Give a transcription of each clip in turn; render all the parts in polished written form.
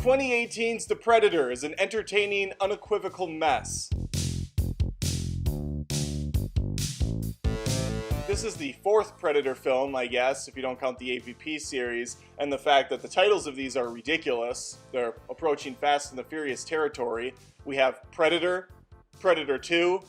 2018's The Predator is an entertaining, unequivocal mess. This is the fourth Predator film, I guess, if you don't count the AVP series, and the fact that the titles of these are ridiculous. They're approaching Fast and the Furious territory. We have Predator, Predator 2,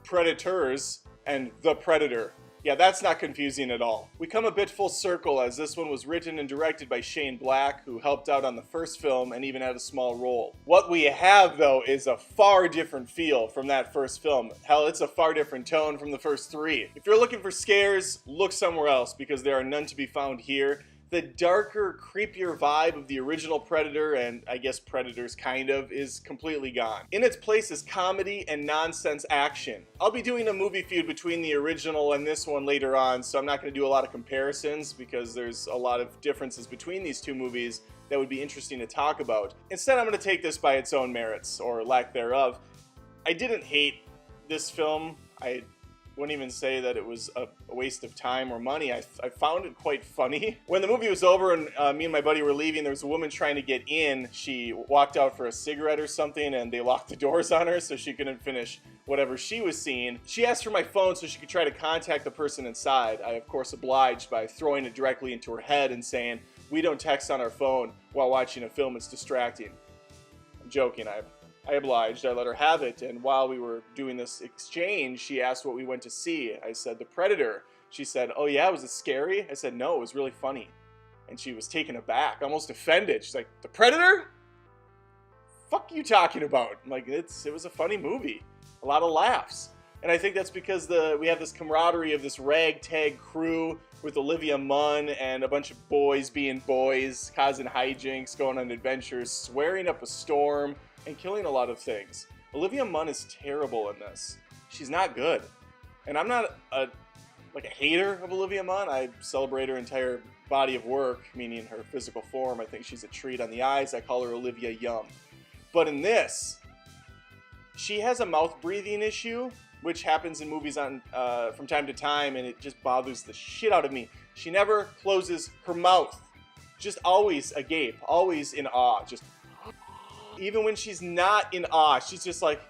Predators, and The Predator. Yeah, that's not confusing at all. We come a bit full circle as this one was written and directed by Shane Black, who helped out on the first film and even had a small role. What we have, though, is a far different feel from that first film. Hell, it's a far different tone from the first three. If you're looking for scares, look somewhere else because there are none to be found here. The darker, creepier vibe of the original Predator, and I guess Predators kind of, is completely gone. In its place is comedy and nonsense action. I'll be doing a movie feud between the original and this one later on, so I'm not going to do a lot of comparisons because there's a lot of differences between these two movies that would be interesting to talk about. Instead, I'm going to take this by its own merits, or lack thereof. I didn't hate this film. I wouldn't even say that it was a waste of time or money. I found it quite funny. When the movie was over and me and my buddy were leaving, there was a woman trying to get in. She walked out for a cigarette or something and they locked the doors on her so she couldn't finish whatever she was seeing. She asked for my phone so she could try to contact the person inside. I, of course, obliged by throwing it directly into her head and saying, "We don't text on our phone while watching a film, it's distracting." I'm joking, I obliged, I let her have it, and while we were doing this exchange, she asked what we went to see. I said, The Predator. She said, "Oh yeah, was it scary?" I said, "No, it was really funny." And she was taken aback, almost offended. She's like, "The Predator? Fuck you talking about?" I'm like, it was a funny movie. A lot of laughs. And I think that's because we have this camaraderie of this ragtag crew with Olivia Munn and a bunch of boys being boys, causing hijinks, going on adventures, swearing up a storm, and killing a lot of things. Olivia Munn is terrible in this. She's not good. And I'm not a hater of Olivia Munn. I celebrate her entire body of work, meaning her physical form. I think she's a treat on the eyes. I call her Olivia Yum. But in this, she has a mouth breathing issue, which happens in movies from time to time, and it just bothers the shit out of me. She never closes her mouth. Just always agape, always in awe. Just even when she's not in awe, she's just like,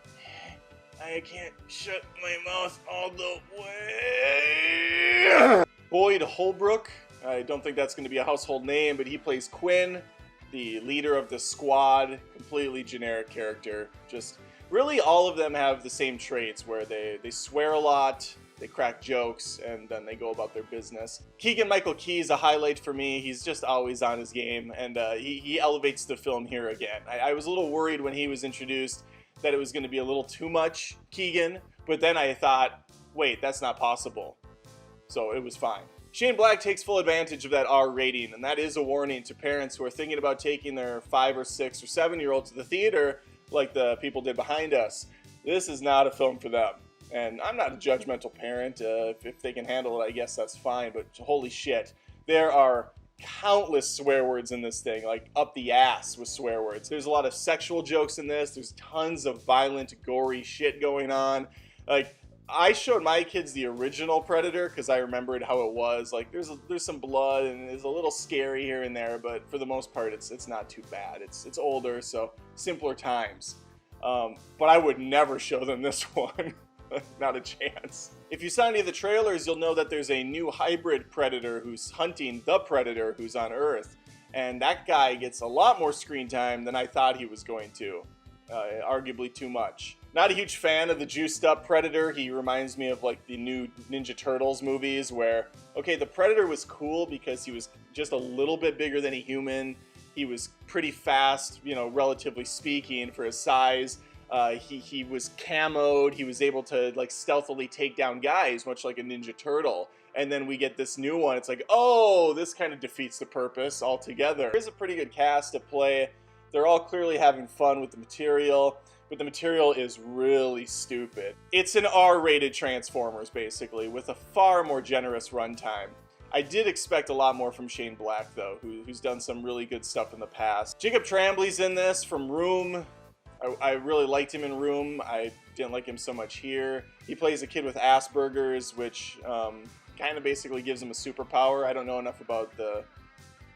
I can't shut my mouth all the way. Boyd Holbrook, I don't think that's going to be a household name, but he plays Quinn, the leader of the squad. Completely generic character. Just really all of them have the same traits where they swear a lot, they crack jokes, and then they go about their business. Keegan-Michael Key is a highlight for me. He's just always on his game, and he elevates the film here again. I was a little worried when he was introduced that it was going to be a little too much Keegan, but then I thought, wait, that's not possible. So it was fine. Shane Black takes full advantage of that R rating, and that is a warning to parents who are thinking about taking their 5 or 6 or 7-year-old to the theater like the people did behind us. This is not a film for them. And I'm not a judgmental parent. If they can handle it, I guess that's fine. But holy shit, there are countless swear words in this thing, like up the ass with swear words. There's a lot of sexual jokes in this. There's tons of violent, gory shit going on. Like, I showed my kids the original Predator because I remembered how it was. Like, there's some blood and it's a little scary here and there, but for the most part, it's not too bad. It's older, so simpler times. But I would never show them this one. Not a chance. If you saw any of the trailers, you'll know that there's a new hybrid Predator who's hunting the Predator who's on Earth. And that guy gets a lot more screen time than I thought he was going to. Arguably too much. Not a huge fan of the juiced up Predator. He reminds me of like the new Ninja Turtles movies where, okay, the Predator was cool because he was just a little bit bigger than a human. He was pretty fast, relatively speaking, for his size. He was camoed. He was able to like stealthily take down guys, much like a Ninja Turtle. And then we get this new one. It's like, oh, this kind of defeats the purpose altogether. There's a pretty good cast to play. They're all clearly having fun with the material, but the material is really stupid. It's an R-rated Transformers, basically, with a far more generous runtime. I did expect a lot more from Shane Black, though, who's done some really good stuff in the past. Jacob Tremblay's in this from Room. I really liked him in Room. I didn't like him so much here. He plays a kid with Asperger's, which kind of basically gives him a superpower. I don't know enough about the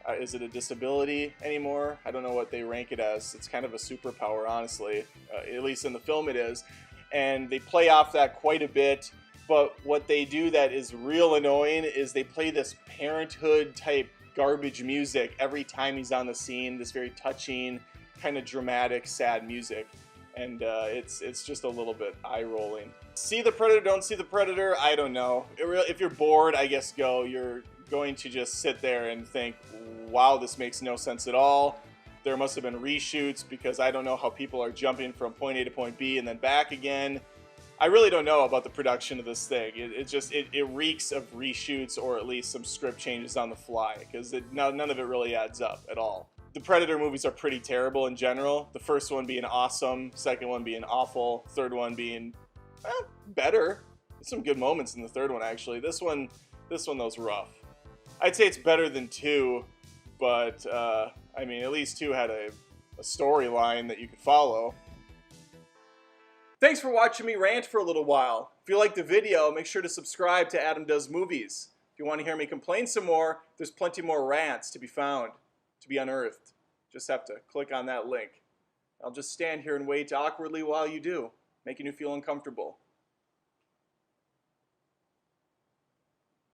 Is it a disability anymore? I don't know what they rank it as. It's kind of a superpower, honestly. At least in the film it is. And they play off that quite a bit. But what they do that is real annoying is they play this Parenthood type garbage music every time he's on the scene. This very touching, kind of dramatic, sad music. And it's just a little bit eye-rolling. See the Predator, don't see the Predator? I don't know. If you're bored, I guess go. You're going to just sit there and think, wow, this makes no sense at all. There must have been reshoots because I don't know how people are jumping from point A to point B and then back again. I really don't know about the production of this thing. It reeks of reshoots or at least some script changes on the fly because none of it really adds up at all. The Predator movies are pretty terrible in general. The first one being awesome, second one being awful, third one being better. There's some good moments in the third one actually. This one was rough. I'd say it's better than 2, but I mean at least 2 had a storyline that you could follow. Thanks for watching me rant for a little while. If you liked the video, make sure to subscribe to Adam Does Movies. If you want to hear me complain some more, there's plenty more rants to be found, to be unearthed. Just have to click on that link. I'll just stand here and wait awkwardly while you do, making you feel uncomfortable.